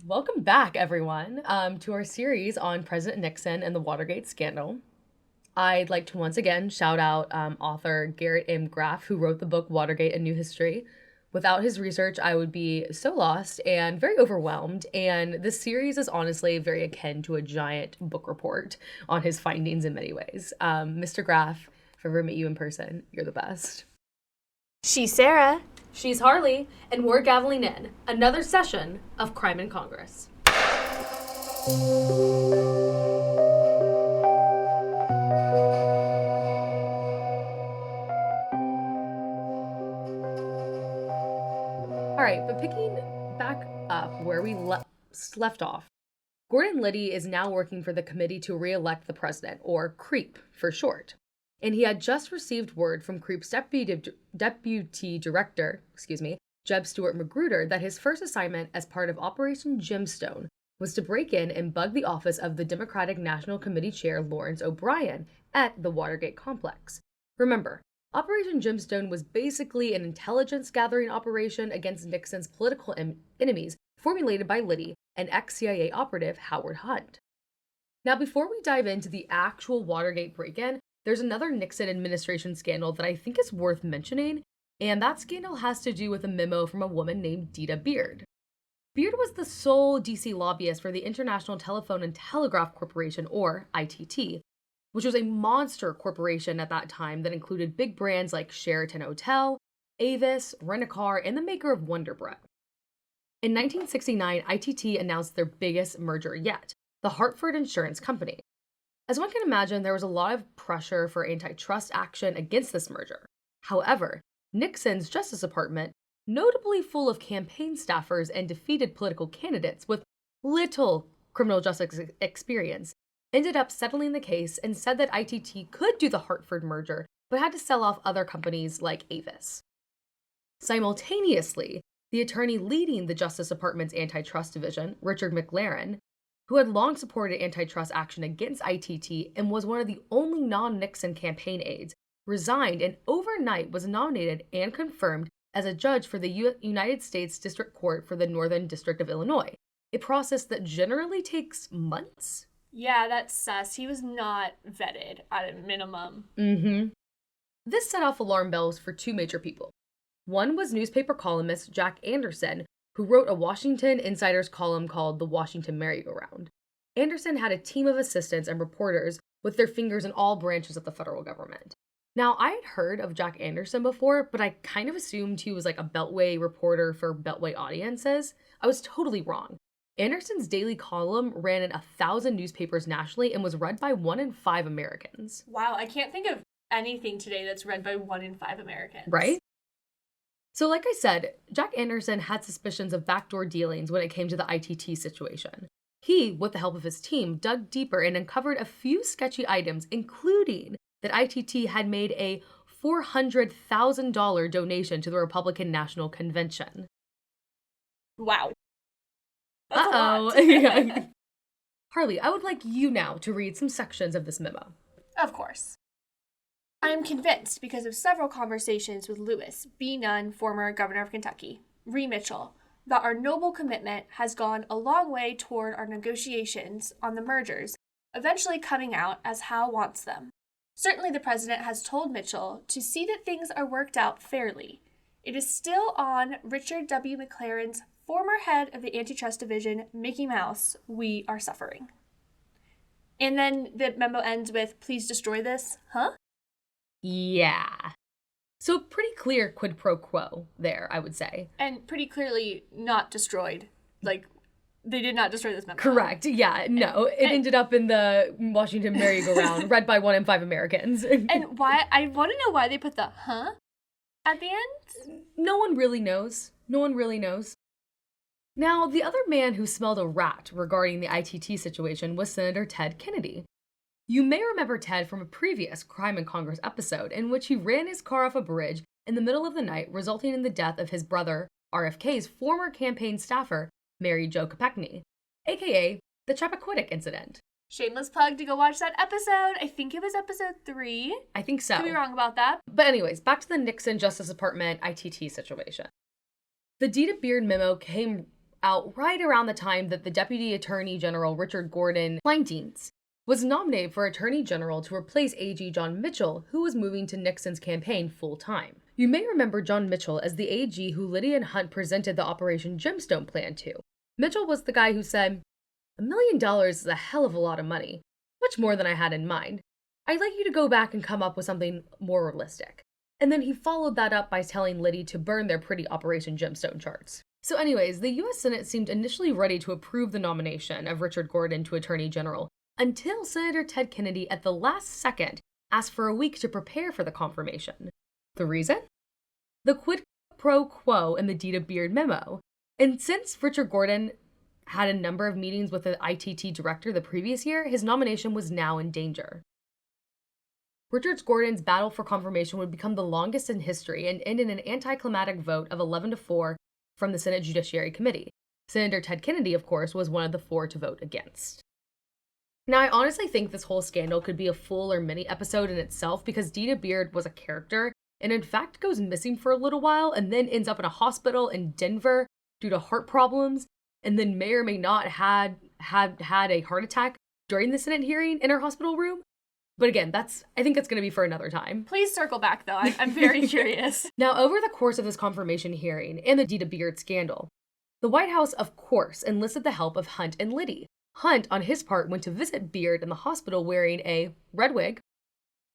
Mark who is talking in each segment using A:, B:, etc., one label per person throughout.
A: Welcome back, everyone, to our series on President Nixon and the Watergate scandal. I'd like to once again shout out author Garrett M. Graff, who wrote the book Watergate: A New History. Without his research, I would be so lost and very overwhelmed, and this series is honestly very akin to a giant book report on his findings in many ways. Mr. Graff, if I ever meet you in person, you're the best.
B: She's Sarah.
A: She's Harley, and we're gaveling in another session of Crime in Congress. All right, but picking back up where we left off, Gordon Liddy is now working for the Committee to Re-elect the President, or CREEP for short. And he had just received word from CREEP's deputy director, Jeb Stuart Magruder, that his first assignment as part of Operation Gemstone was to break in and bug the office of the Democratic National Committee Chair Lawrence O'Brien at the Watergate complex. Remember, Operation Gemstone was basically an intelligence gathering operation against Nixon's political enemies formulated by Liddy and ex-CIA operative Howard Hunt. Now, before we dive into the actual Watergate break-in, there's another Nixon administration scandal that I think is worth mentioning, and that scandal has to do with a memo from a woman named Dita Beard. Beard was the sole DC lobbyist for the International Telephone and Telegraph Corporation, or ITT, which was a monster corporation at that time that included big brands like Sheraton Hotel, Avis, Rent-A-Car, and the maker of Wonder Bread. In 1969, ITT announced their biggest merger yet, the Hartford Insurance Company. As one can imagine, there was a lot of pressure for antitrust action against this merger. However, Nixon's Justice Department, notably full of campaign staffers and defeated political candidates with little criminal justice experience, ended up settling the case and said that ITT could do the Hartford merger, but had to sell off other companies like Avis. Simultaneously, the attorney leading the Justice Department's antitrust division, Richard McLaren, who had long supported antitrust action against ITT and was one of the only non-Nixon campaign aides, resigned and overnight was nominated and confirmed as a judge for the United States District Court for the Northern District of Illinois, a process that generally takes months.
B: Yeah, that's sus. He was not vetted at a minimum.
A: This set off alarm bells for two major people. One was newspaper columnist Jack Anderson, who wrote a Washington Insiders column called The Washington Merry-Go-Round. Anderson had a team of assistants and reporters with their fingers in all branches of the federal government. Now, I had heard of Jack Anderson before, but I kind of assumed he was like a Beltway reporter for Beltway audiences. I was totally wrong. Anderson's daily column ran in 1,000 newspapers nationally and was read by 1 in 5 Americans.
B: Wow, I can't think of anything today that's read by 1 in 5 Americans.
A: Right? So like I said, Jack Anderson had suspicions of backdoor dealings when it came to the ITT situation. He, with the help of his team, dug deeper and uncovered a few sketchy items, including that ITT had made a $400,000 donation to the Republican National Convention.
B: Wow. That's a lot.
A: Yeah. Harley, I would like you now to read some sections of this memo.
B: Of course. I am convinced, because of several conversations with Lewis B. Nunn, former governor of Kentucky, Ree Mitchell, that our noble commitment has gone a long way toward our negotiations on the mergers, eventually coming out as Howe wants them. Certainly the president has told Mitchell to see that things are worked out fairly. It is still on Richard W. McLaren's former head of the Antitrust Division, Mickey Mouse, we are suffering. And then the memo ends with, please destroy this, huh?
A: Yeah. So pretty clear quid pro quo there, I would say.
B: And pretty clearly not destroyed. Like, they did not destroy this memo.
A: Correct. Yeah, no. It ended up in the Washington Merry-Go-Round, read by 1 in 5 Americans.
B: And why? I want to know why they put the huh at the end.
A: No one really knows. No one really knows. Now, the other man who smelled a rat regarding the ITT situation was Senator Ted Kennedy. You may remember Ted from a previous Crime in Congress episode in which he ran his car off a bridge in the middle of the night, resulting in the death of his brother, RFK's former campaign staffer, Mary Jo Kopechne, aka the Chappaquiddick incident.
B: Shameless plug to go watch that episode. I think it was episode 3.
A: I think so.
B: Could be wrong about that.
A: But anyways, back to the Nixon Justice Department ITT situation. The Dita Beard memo came out right around the time that the Deputy Attorney General Richard Gordon Kleindienst was nominated for Attorney General to replace AG John Mitchell, who was moving to Nixon's campaign full-time. You may remember John Mitchell as the AG who Liddy and Hunt presented the Operation Gemstone plan to. Mitchell was the guy who said, $1 million is a hell of a lot of money, much more than I had in mind. I'd like you to go back and come up with something more realistic. And then he followed that up by telling Liddy to burn their pretty Operation Gemstone charts. So anyways, the US Senate seemed initially ready to approve the nomination of Richard Gordon to Attorney General until Senator Ted Kennedy at the last second asked for a week to prepare for the confirmation. The reason? The quid pro quo in the Dita Beard memo. And since Richard Gordon had a number of meetings with the ITT director the previous year, his nomination was now in danger. Richard Gordon's battle for confirmation would become the longest in history and end in an anticlimactic vote of 11-4 from the Senate Judiciary Committee. Senator Ted Kennedy, of course, was one of the 4 to vote against. Now, I honestly think this whole scandal could be a full or mini episode in itself because Dita Beard was a character and in fact goes missing for a little while and then ends up in a hospital in Denver due to heart problems and then may or may not had a heart attack during the Senate hearing in her hospital room. But again, I think that's going to be for another time.
B: Please circle back, though. I'm very curious.
A: Now, over the course of this confirmation hearing and the Dita Beard scandal, the White House, of course, enlisted the help of Hunt and Liddy. Hunt, on his part, went to visit Beard in the hospital wearing a red wig,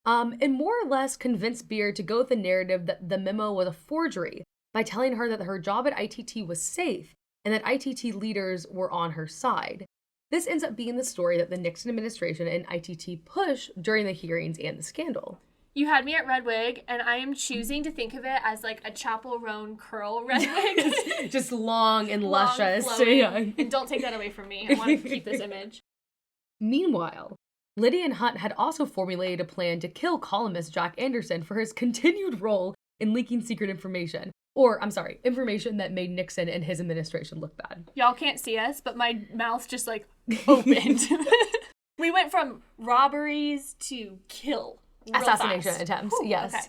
A: and more or less convinced Beard to go with the narrative that the memo was a forgery by telling her that her job at ITT was safe and that ITT leaders were on her side. This ends up being the story that the Nixon administration and ITT push during the hearings and the scandal.
B: You had me at red wig, and I am choosing to think of it as like a Chapel Roan curl red wig.
A: Just long and
B: Long,
A: luscious.
B: flowing.
A: Yeah.
B: And don't take that away from me. I want to keep this image.
A: Meanwhile, Liddy and Hunt had also formulated a plan to kill columnist Jack Anderson for his continued role in leaking secret information. Or, I'm sorry, information that made Nixon and his administration look bad.
B: Y'all can't see us, but my mouth just like opened. We went from robberies to kill.
A: Assassination
B: fast.
A: attempts,
B: Ooh,
A: yes.
B: Okay.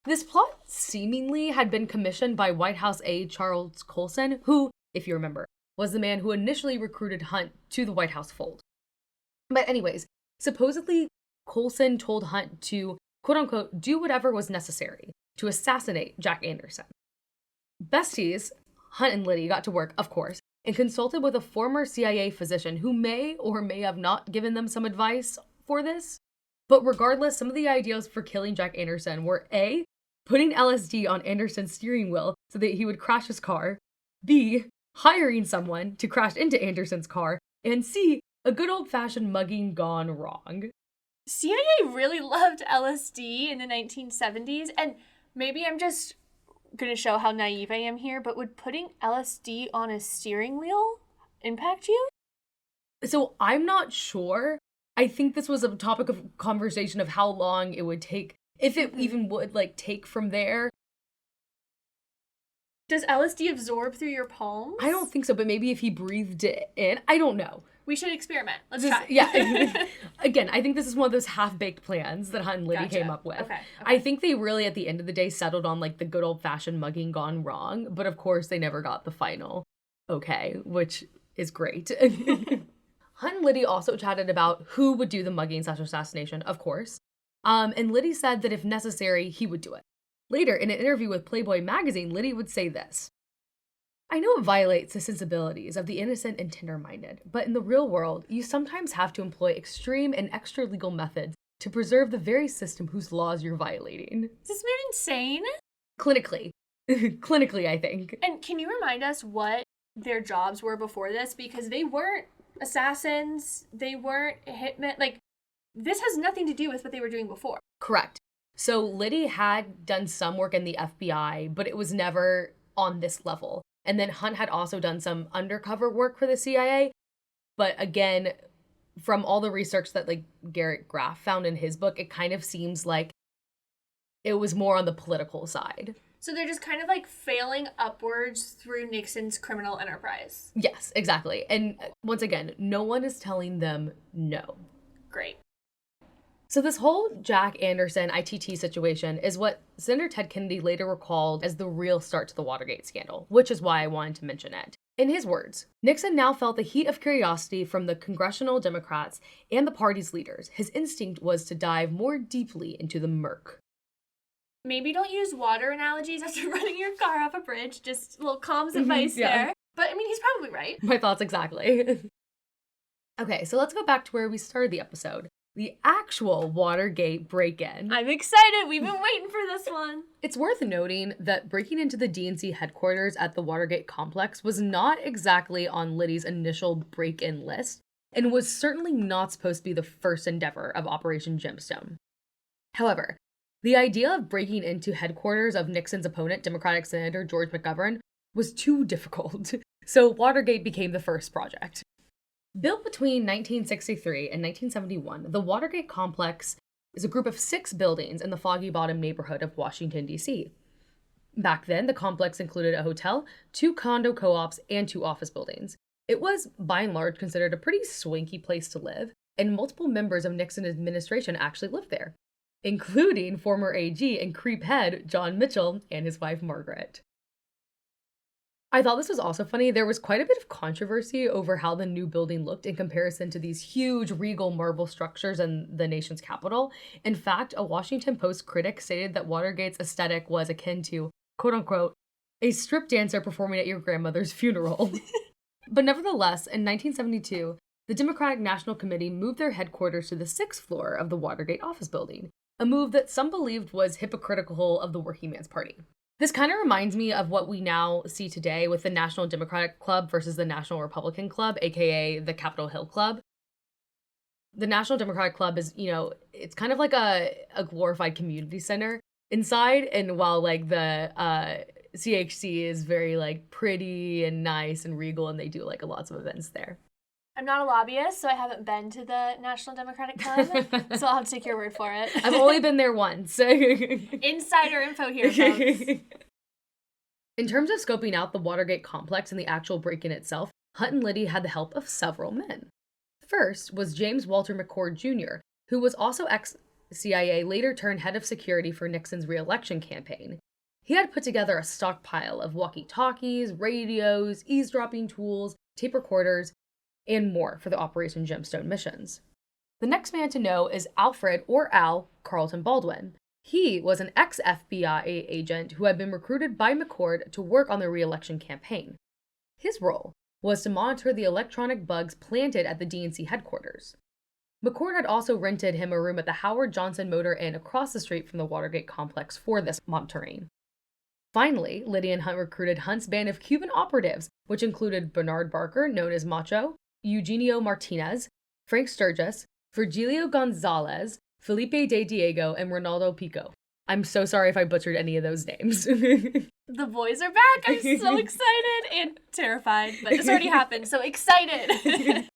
A: This plot seemingly had been commissioned by White House aide Charles Colson, who, if you remember, was the man who initially recruited Hunt to the White House fold. But anyways, supposedly Colson told Hunt to, quote-unquote, do whatever was necessary to assassinate Jack Anderson. Besties, Hunt and Liddy, got to work, of course, and consulted with a former CIA physician who may or may have not given them some advice for this. But regardless, some of the ideas for killing Jack Anderson were A, putting LSD on Anderson's steering wheel so that he would crash his car, B, hiring someone to crash into Anderson's car, and C, a good old-fashioned mugging gone wrong.
B: CIA really loved LSD in the 1970s, and maybe I'm just going to show how naive I am here, but would putting LSD on a steering wheel impact you?
A: So I'm not sure. I think this was a topic of conversation of how long it would take, if it even would, take from there.
B: Does LSD absorb through your palms?
A: I don't think so, but maybe if he breathed it in, I don't know.
B: We should experiment. Let's
A: Just,
B: try.
A: Yeah. Again, I think this is one of those half-baked plans that Hunt and Liddy
B: Gotcha.
A: came up with.
B: Okay.
A: I think they really, at the end of the day, settled on, the good old-fashioned mugging gone wrong. But, of course, they never got the final okay, which is great. Hunt and Liddy also chatted about who would do the mugging/assassination, of course. And Liddy said that if necessary, he would do it. Later, in an interview with Playboy magazine, Liddy would say this: I know it violates the sensibilities of the innocent and tender-minded, but in the real world, you sometimes have to employ extreme and extra-legal methods to preserve the very system whose laws you're violating.
B: Is this man insane?
A: Clinically. Clinically, I think.
B: And can you remind us what their jobs were before this? Because they weren't assassins, they weren't hitmen. This has nothing to do with what they were doing before.
A: Correct. So Liddy had done some work in the FBI, but it was never on this level. And then Hunt had also done some undercover work for the CIA. But again, from all the research that Garrett Graff found in his book, it kind of seems like it was more on the political side.
B: So they're just kind of failing upwards through Nixon's criminal enterprise.
A: Yes, exactly. And once again, no one is telling them no.
B: Great.
A: So this whole Jack Anderson ITT situation is what Senator Ted Kennedy later recalled as the real start to the Watergate scandal, which is why I wanted to mention it. In his words, Nixon now felt the heat of curiosity from the congressional Democrats and the party's leaders. His instinct was to dive more deeply into the murk.
B: Maybe don't use water analogies after running your car off a bridge. Just a little comms advice there. But, I mean, he's probably right.
A: My thoughts exactly. Okay, so let's go back to where we started the episode. The actual Watergate break-in.
B: I'm excited. We've been waiting for this one.
A: It's worth noting that breaking into the DNC headquarters at the Watergate complex was not exactly on Liddy's initial break-in list, and was certainly not supposed to be the first endeavor of Operation Gemstone. However, the idea of breaking into headquarters of Nixon's opponent, Democratic Senator George McGovern, was too difficult, so Watergate became the first project. Built between 1963 and 1971, the Watergate complex is a group of 6 buildings in the Foggy Bottom neighborhood of Washington, D.C. Back then, the complex included a hotel, 2 condo co-ops, and 2 office buildings. It was, by and large, considered a pretty swanky place to live, and multiple members of Nixon's administration actually lived there, including former AG and creep head John Mitchell and his wife Margaret. I thought this was also funny. There was quite a bit of controversy over how the new building looked in comparison to these huge regal marble structures in the nation's capital. In fact, a Washington Post critic stated that Watergate's aesthetic was akin to, quote unquote, a strip dancer performing at your grandmother's funeral. But nevertheless, in 1972, the Democratic National Committee moved their headquarters to the 6th floor of the Watergate office building, a move that some believed was hypocritical of the working man's party. This kind of reminds me of what we now see today with the National Democratic Club versus the National Republican Club, aka the Capitol Hill Club. The National Democratic Club is, it's kind of like a glorified community center inside, and while like the CHC is very like pretty and nice and regal, and they do like lots of events there.
B: I'm not a lobbyist, so I haven't been to the National Democratic Club, so I'll have to take your word for it.
A: I've only been there once.
B: Insider info here, folks.
A: In terms of scoping out the Watergate complex and the actual break-in itself, Hunt and Liddy had the help of several men. First was James Walter McCord Jr., who was also ex-CIA, later turned head of security for Nixon's re-election campaign. He had put together a stockpile of walkie-talkies, radios, eavesdropping tools, tape recorders, and more for the Operation Gemstone missions. The next man to know is Alfred, or Al, Carlton Baldwin. He was an ex-FBI agent who had been recruited by McCord to work on the re-election campaign. His role was to monitor the electronic bugs planted at the DNC headquarters. McCord had also rented him a room at the Howard Johnson Motor Inn across the street from the Watergate complex for this monitoring. Finally, Liddy and Hunt recruited Hunt's band of Cuban operatives, which included Bernard Barker, known as Macho, Eugenio Martinez, Frank Sturgis, Virgilio Gonzalez, Felipe de Diego, and Ronaldo Pico. I'm so sorry if I butchered any of those names.
B: The boys are back. I'm so excited and terrified, but this already happened, so excited.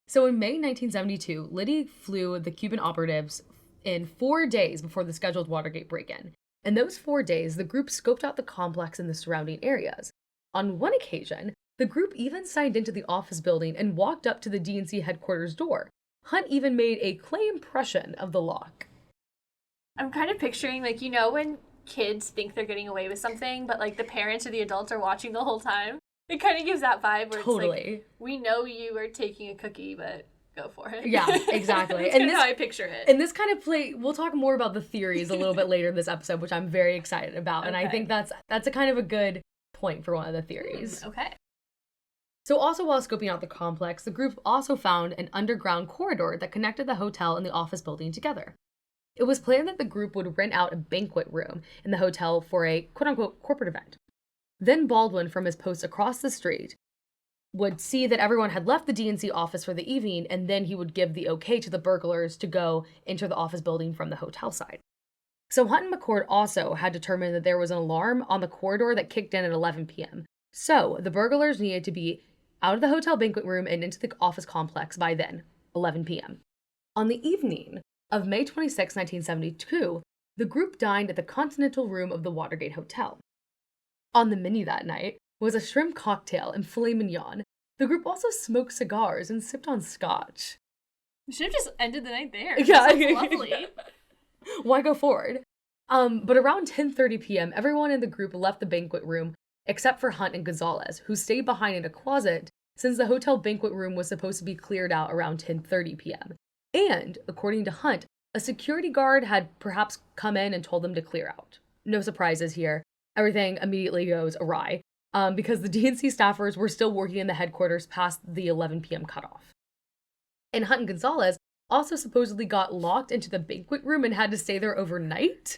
A: So in May 1972, Liddy flew the Cuban operatives in 4 days before the scheduled Watergate break-in. In those 4 days, the group scoped out the complex and the surrounding areas. On one occasion, the group even signed into the office building and walked up to the DNC headquarters door. Hunt even made a clay impression of the lock.
B: I'm kind of picturing, when kids think they're getting away with something, but, the parents or the adults are watching the whole time? It kind of gives that vibe where
A: Totally.
B: It's we know you are taking a cookie, but go for it.
A: Yeah, exactly.
B: That's kind of how I picture it.
A: And this kind of we'll talk more about the theories a little bit later in this episode, which I'm very excited about. Okay. And I think that's a kind of a good point for one of the theories.
B: Okay.
A: So also while scoping out the complex, the group also found an underground corridor that connected the hotel and the office building together. It was planned that the group would rent out a banquet room in the hotel for a quote-unquote corporate event. Then Baldwin, from his post across the street, would see that everyone had left the DNC office for the evening, and then he would give the okay to the burglars to go into the office building from the hotel side. So Hunt and McCord also had determined that there was an alarm on the corridor that kicked in at 11 p.m. So the burglars needed to be out of the hotel banquet room and into the office complex by then, 11 p.m. On the evening of May 26, 1972, the group dined at the Continental Room of the Watergate Hotel. On the menu that night was a shrimp cocktail and filet mignon. The group also smoked cigars and sipped on scotch.
B: You should have just ended the night there.
A: Yeah.
B: That sounds lovely.
A: Why go forward? But around 10:30 p.m., everyone in the group left the banquet room except for Hunt and Gonzalez, who stayed behind in a closet since the hotel banquet room was supposed to be cleared out around 10:30 p.m. And, according to Hunt, a security guard had perhaps come in and told them to clear out. No surprises here. Everything immediately goes awry because the DNC staffers were still working in the headquarters past the 11 p.m. cutoff. And Hunt and Gonzalez also supposedly got locked into the banquet room and had to stay there overnight.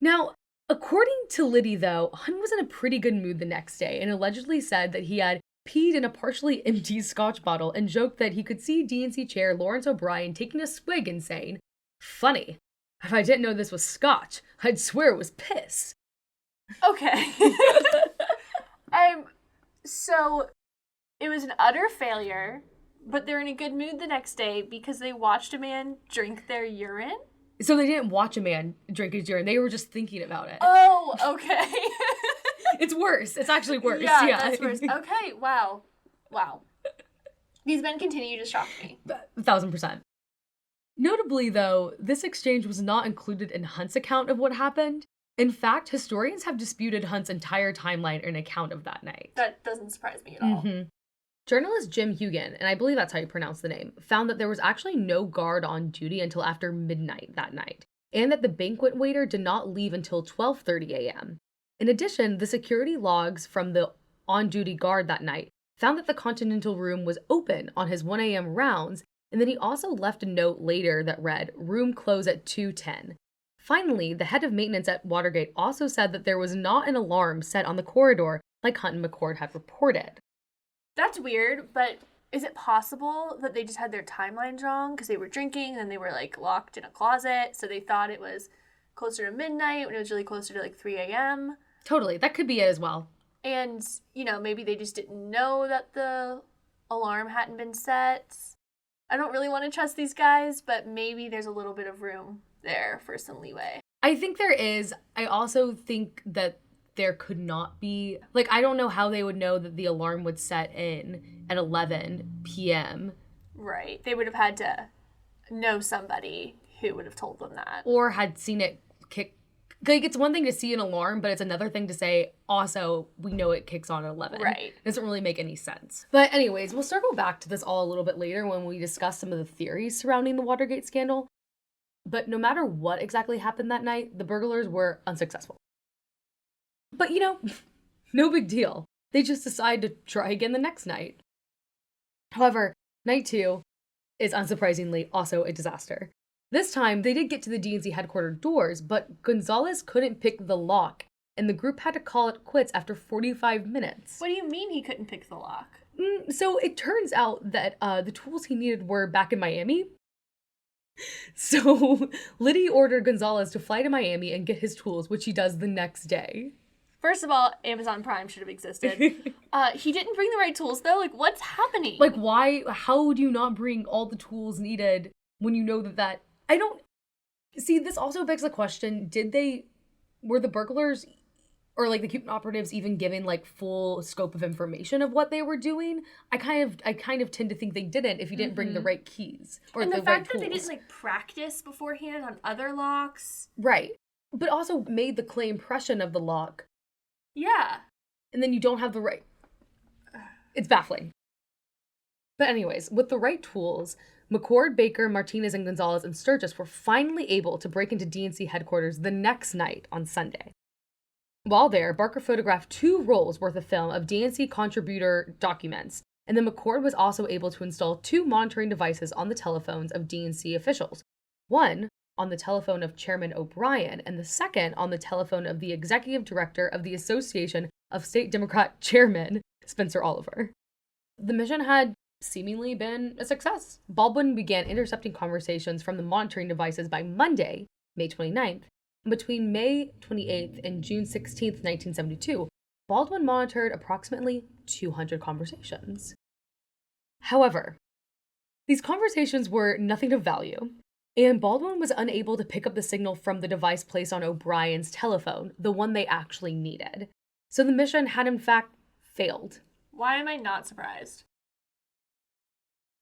A: Now, according to Liddy, though, Hunt was in a pretty good mood the next day and allegedly said that he had peed in a partially empty scotch bottle and joked that he could see DNC chair Lawrence O'Brien taking a swig and saying, "Funny, if I didn't know this was scotch, I'd swear it was piss."
B: Okay. So it was an utter failure, but they're in a good mood the next day because they watched a man drink their urine?
A: So they didn't watch a man drink his urine. They were just thinking about it.
B: Oh, okay.
A: It's worse. It's actually worse.
B: Yeah, that's worse. Okay, wow. These men continue to shock me.
A: 1,000%. Notably, though, this exchange was not included in Hunt's account of what happened. In fact, historians have disputed Hunt's entire timeline in account of that night.
B: That doesn't surprise me at all.
A: Mm-hmm. Journalist Jim Hugan, and I believe that's how you pronounce the name, found that there was actually no guard on duty until after midnight that night, and that the banquet waiter did not leave until 12:30 a.m. In addition, the security logs from the on-duty guard that night found that the Continental Room was open on his 1 a.m. rounds, and then he also left a note later that read, "Room close at 2:10. Finally, the head of maintenance at Watergate also said that there was not an alarm set on the corridor like Hunt and McCord had reported.
B: That's weird, but is it possible that they just had their timelines wrong because they were drinking and then they were like locked in a closet, so they thought it was closer to midnight when it was really closer to like 3 a.m.?
A: Totally, that could be it as well.
B: And, maybe they just didn't know that the alarm hadn't been set. I don't really want to trust these guys, but maybe there's a little bit of room there for some leeway.
A: I think there is. I also think that there could not be, I don't know how they would know that the alarm would set in at 11 p.m.
B: Right. They would have had to know somebody who would have told them that.
A: Or had seen it kick. It's one thing to see an alarm, but it's another thing to say, also, we know it kicks on at 11.
B: Right.
A: It doesn't really make any sense. But anyways, we'll circle back to this all a little bit later when we discuss some of the theories surrounding the Watergate scandal. But no matter what exactly happened that night, the burglars were unsuccessful. But, no big deal. They just decide to try again the next night. However, night 2 is unsurprisingly also a disaster. This time, they did get to the DNC headquarters doors, but Gonzalez couldn't pick the lock, and the group had to call it quits after 45 minutes.
B: What do you mean he couldn't pick the lock?
A: So it turns out that the tools he needed were back in Miami. So Liddy ordered Gonzalez to fly to Miami and get his tools, which he does the next day.
B: First of all, Amazon Prime should have existed. He didn't bring the right tools, though. What's happening?
A: Why? How would you not bring all the tools needed when you know that... I don't... See, this also begs the question, were the burglars or the Cuban operatives even given full scope of information of what they were doing? I kind of tend to think they didn't if you didn't bring the right keys or
B: and
A: the
B: fact
A: right
B: that
A: tools.
B: They didn't practice beforehand on other locks.
A: Right. But also made the clay impression of the lock.
B: Yeah.
A: And then you don't have the right... It's baffling. But anyways, with the right tools, McCord, Baker, Martinez, and Gonzalez and Sturgis were finally able to break into DNC headquarters the next night on Sunday. While there, Barker photographed 2 rolls worth of film of DNC contributor documents, and then McCord was also able to install 2 monitoring devices on the telephones of DNC officials. One on the telephone of Chairman O'Brien, and the second on the telephone of the executive director of the Association of State Democrat Chairmen, Spencer Oliver. The mission had seemingly been a success. Baldwin began intercepting conversations from the monitoring devices by Monday, May 29th. Between May 28th and June 16th, 1972, Baldwin monitored approximately 200 conversations. However, these conversations were nothing of value, and Baldwin was unable to pick up the signal from the device placed on O'Brien's telephone, the one they actually needed. So the mission had in fact failed.
B: Why am I not surprised?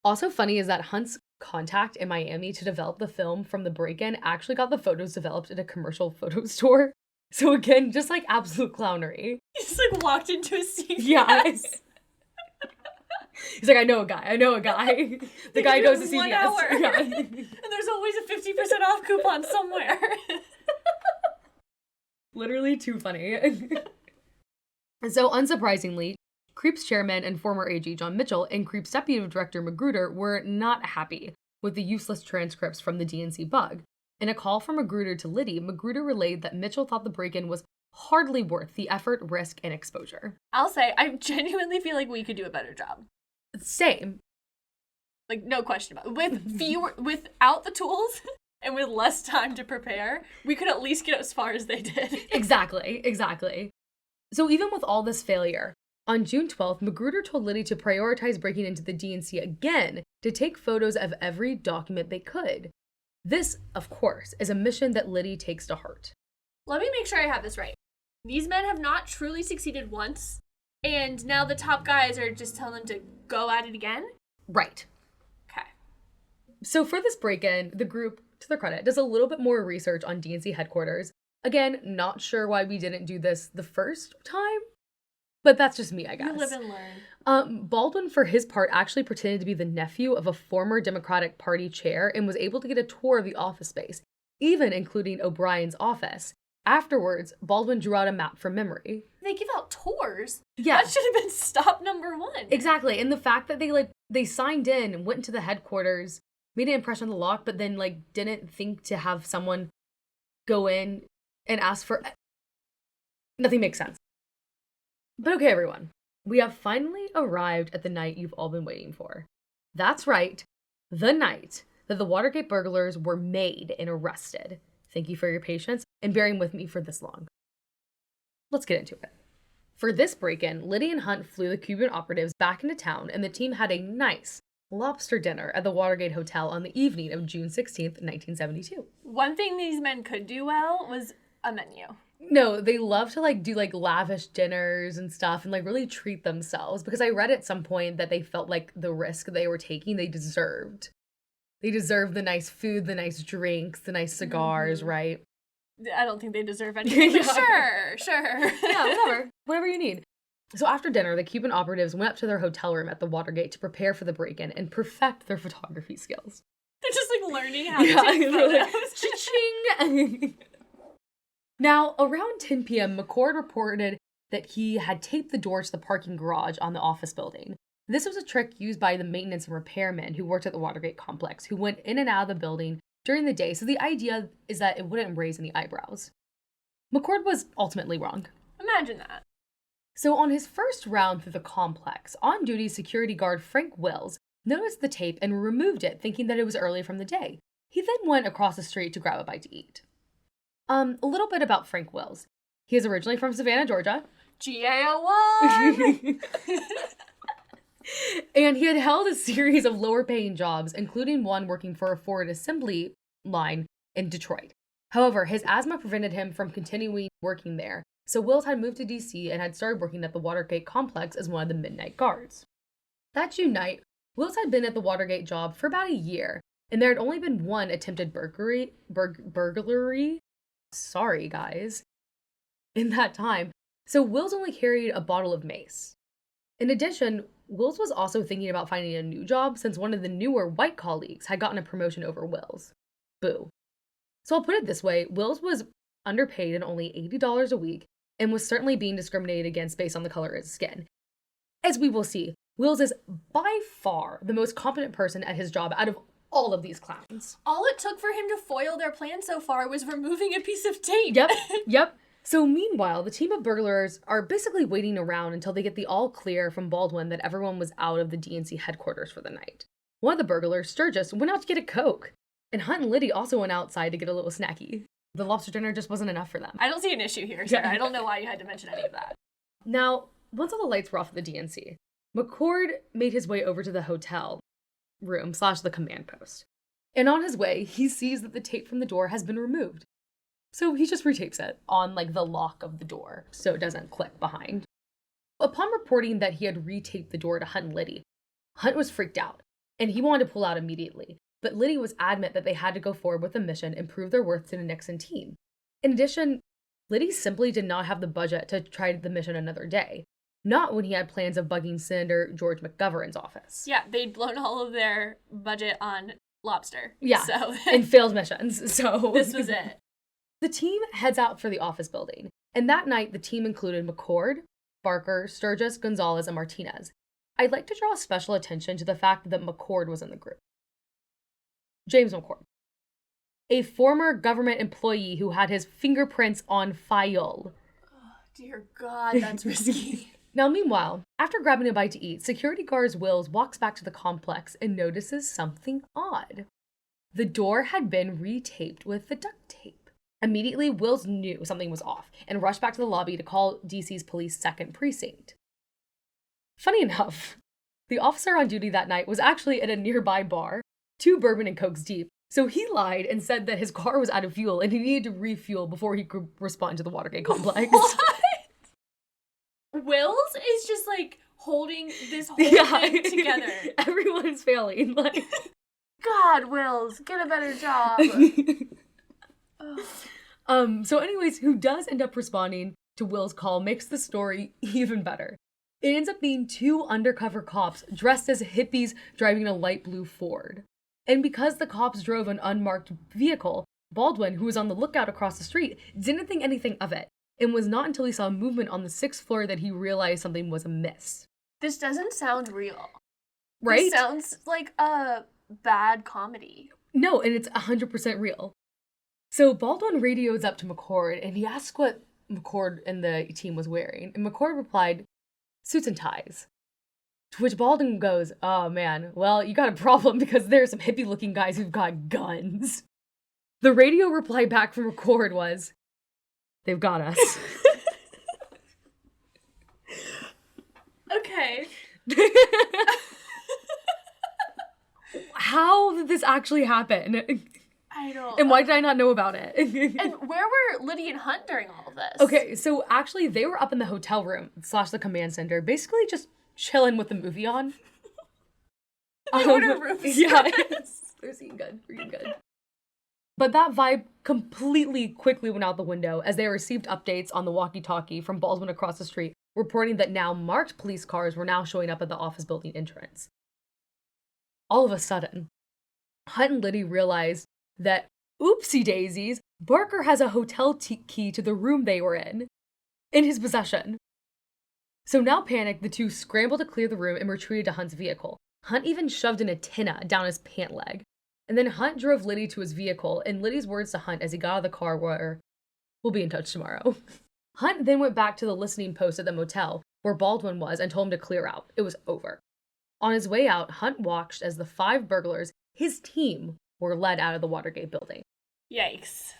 A: Also funny is that Hunt's contact in Miami to develop the film from the break-in actually got the photos developed at a commercial photo store. So again, just like absolute clownery.
B: He just like walked into a CVS.
A: Yes. He's like, I know a guy. The guy goes to CVS.
B: 1 hour.
A: Yeah.
B: And there's always a 50% off coupon somewhere.
A: Literally too funny. So unsurprisingly, Creep's chairman and former AG John Mitchell and Creep's deputy director Magruder were not happy with the useless transcripts from the DNC bug. In a call from Magruder to Liddy, Magruder relayed that Mitchell thought the break-in was hardly worth the effort, risk, and exposure.
B: I'll say, I genuinely feel like we could do a better job.
A: Same.
B: Like, no question about it. Without the tools and with less time to prepare, we could at least get as far as they did.
A: Exactly. So even with all this failure, on June 12th, Magruder told Liddy to prioritize breaking into the DNC again to take photos of every document they could. This, of course, is a mission that Liddy takes to heart.
B: Let me make sure I have this right. These men have not truly succeeded once, and now the top guys are just telling them to go at it again?
A: Right.
B: Okay.
A: So for this break-in, the group, to their credit, does a little bit more research on DNC headquarters. Again, not sure why we didn't do this the first time, but that's just me, I guess.
B: You live and learn.
A: Baldwin, for his part, actually pretended to be the nephew of a former Democratic Party chair and was able to get a tour of the office space, even including O'Brien's office. Afterwards, Baldwin drew out a map from memory.
B: They give out tours?
A: Yeah.
B: That should have been stop number one.
A: Exactly. And the fact that they signed in and went into the headquarters, made an impression on the lock, but then didn't think to have someone go in and ask for... Nothing makes sense. But okay, everyone. We have finally arrived at the night you've all been waiting for. That's right. The night that the Watergate burglars were made and arrested. Thank you for your patience and bearing with me for this long. Let's get into it. For this break-in, Liddy and Hunt flew the Cuban operatives back into town, and the team had a nice lobster dinner at the Watergate Hotel on the evening of June 16th, 1972.
B: One thing these men could do well was a menu.
A: No, they love to do lavish dinners and stuff and really treat themselves, because I read at some point that they felt like the risk they were taking they deserved. They deserve the nice food, the nice drinks, the nice cigars, right?
B: I don't think they deserve anything, but sure.
A: Yeah, whatever you need. So after dinner, the Cuban operatives went up to their hotel room at the Watergate to prepare for the break-in and perfect their photography skills.
B: They're just learning how to take photos.
A: Cha-ching! Now, around 10 p.m., McCord reported that he had taped the door to the parking garage on the office building. This was a trick used by the maintenance and repairmen who worked at the Watergate complex, who went in and out of the building during the day, so the idea is that it wouldn't raise any eyebrows. McCord was ultimately wrong.
B: Imagine that.
A: So on his first round through the complex, on-duty security guard Frank Wills noticed the tape and removed it, thinking that it was early from the day. He then went across the street to grab a bite to eat. A little bit about Frank Wills. He is originally from Savannah, Georgia.
B: GAO1!
A: And he had held a series of lower-paying jobs, including one working for a Ford assembly line in Detroit. However, his asthma prevented him from continuing working there, so Wills had moved to D.C. and had started working at the Watergate complex as one of the midnight guards. That June night, Wills had been at the Watergate job for about a year, and there had only been one attempted burglary. Sorry, guys. In that time, so Wills only carried a bottle of mace. In addition, Wills was also thinking about finding a new job since one of the newer white colleagues had gotten a promotion over Wills. Boo. So I'll put it this way, Wills was underpaid and only $80 a week and was certainly being discriminated against based on the color of his skin. As we will see, Wills is by far the most competent person at his job out of all of these clowns.
B: All it took for him to foil their plan so far was removing a piece of tape.
A: Yep. So meanwhile, the team of burglars are basically waiting around until they get the all clear from Baldwin that everyone was out of the DNC headquarters for the night. One of the burglars, Sturgis, went out to get a Coke, and Hunt and Liddy also went outside to get a little snacky. The lobster dinner just wasn't enough for them.
B: I don't see an issue here, Sarah. I don't know why you had to mention any of that.
A: Now, once all the lights were off at the DNC, McCord made his way over to the hotel room / the command post. And on his way, he sees that the tape from the door has been removed. So he just retapes it on the lock of the door so it doesn't click behind. Upon reporting that he had retaped the door to Hunt and Liddy, Hunt was freaked out and he wanted to pull out immediately. But Liddy was adamant that they had to go forward with the mission and prove their worth to the Nixon team. In addition, Liddy simply did not have the budget to try the mission another day. Not when he had plans of bugging Senator George McGovern's office.
B: Yeah, they'd blown all of their budget on lobster.
A: Yeah,
B: so
A: and failed missions, so...
B: This was it.
A: The team heads out for the office building, and that night the team included McCord, Barker, Sturgis, Gonzalez, and Martinez. I'd like to draw special attention to the fact that McCord was in the group. James McCord, a former government employee who had his fingerprints on file.
B: Oh, dear God, that's risky.
A: Now, meanwhile, after grabbing a bite to eat, security guard Wills walks back to the complex and notices something odd. The door had been retaped with the duct tape. Immediately, Wills knew something was off and rushed back to the lobby to call DC's police 2nd Precinct. Funny enough, the officer on duty that night was actually at a nearby bar, 2 bourbon and cokes deep, so he lied and said that his car was out of fuel and he needed to refuel before he could respond to the Watergate complex.
B: What? Wills is just like holding this whole thing together.
A: Everyone's failing. Like,
B: God, Wills, get a better job.
A: So anyways, who does end up responding to Will's call makes the story even better. It ends up being 2 undercover cops dressed as hippies driving a light blue Ford. And because the cops drove an unmarked vehicle, Baldwin, who was on the lookout across the street, didn't think anything of it. It was not until he saw movement on the 6th floor that he realized something was amiss.
B: This doesn't sound real.
A: Right?
B: This sounds like a bad comedy.
A: No, and it's 100% real. So Baldwin radios up to McCord, and he asks what McCord and the team was wearing. And McCord replied, "Suits and ties." To which Baldwin goes, "Oh man, well, you got a problem because there are some hippie-looking guys who've got guns." The radio reply back from McCord was, "They've got us."
B: Okay.
A: How did this actually happen?
B: I don't.
A: And why did I not know about it?
B: And where were Liddy and Hunt during all of this?
A: Okay, so actually they were up in the hotel room / the command center, basically just chilling with the movie on.
B: They order room service.
A: Yeah, they're eating good. We're eating good. But that vibe completely quickly went out the window as they received updates on the walkie-talkie from Baldwin across the street, reporting that now marked police cars were now showing up at the office building entrance. All of a sudden, Hunt and Liddy realized that, oopsie daisies, Barker has a hotel key to the room they were in his possession. So now panicked, the two scrambled to clear the room and retreated to Hunt's vehicle. Hunt even shoved an antenna down his pant leg. And then Hunt drove Liddy to his vehicle, and Liddy's words to Hunt as he got out of the car were, "We'll be in touch tomorrow." Hunt then went back to the listening post at the motel, where Baldwin was, and told him to clear out. It was over. On his way out, Hunt watched as the 5 burglars, his team, were led out of the Watergate building.
B: Yikes.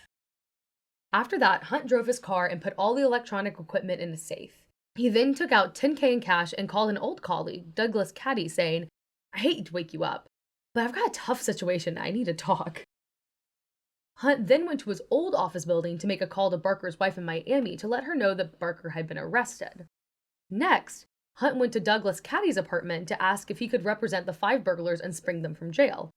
A: After that, Hunt drove his car and put all the electronic equipment in a safe. He then took out $10K in cash and called an old colleague, Douglas Caddy, saying, "I hate to wake you up, but I've got a tough situation. I need to talk." Hunt then went to his old office building to make a call to Barker's wife in Miami to let her know that Barker had been arrested. Next, Hunt went to Douglas Caddy's apartment to ask if he could represent the 5 burglars and spring them from jail.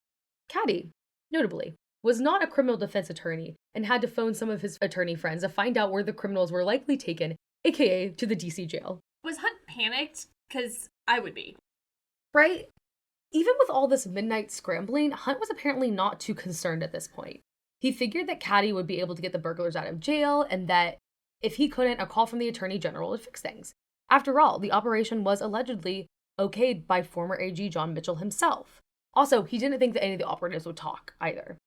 A: Caddy, notably, was not a criminal defense attorney and had to phone some of his attorney friends to find out where the criminals were likely taken, aka to the DC jail.
B: Was Hunt panicked? Because I would be.
A: Right? Even with all this midnight scrambling, Hunt was apparently not too concerned at this point. He figured that Caddy would be able to get the burglars out of jail, and that if he couldn't, a call from the Attorney General would fix things. After all, the operation was allegedly okayed by former AG John Mitchell himself. Also, he didn't think that any of the operatives would talk either.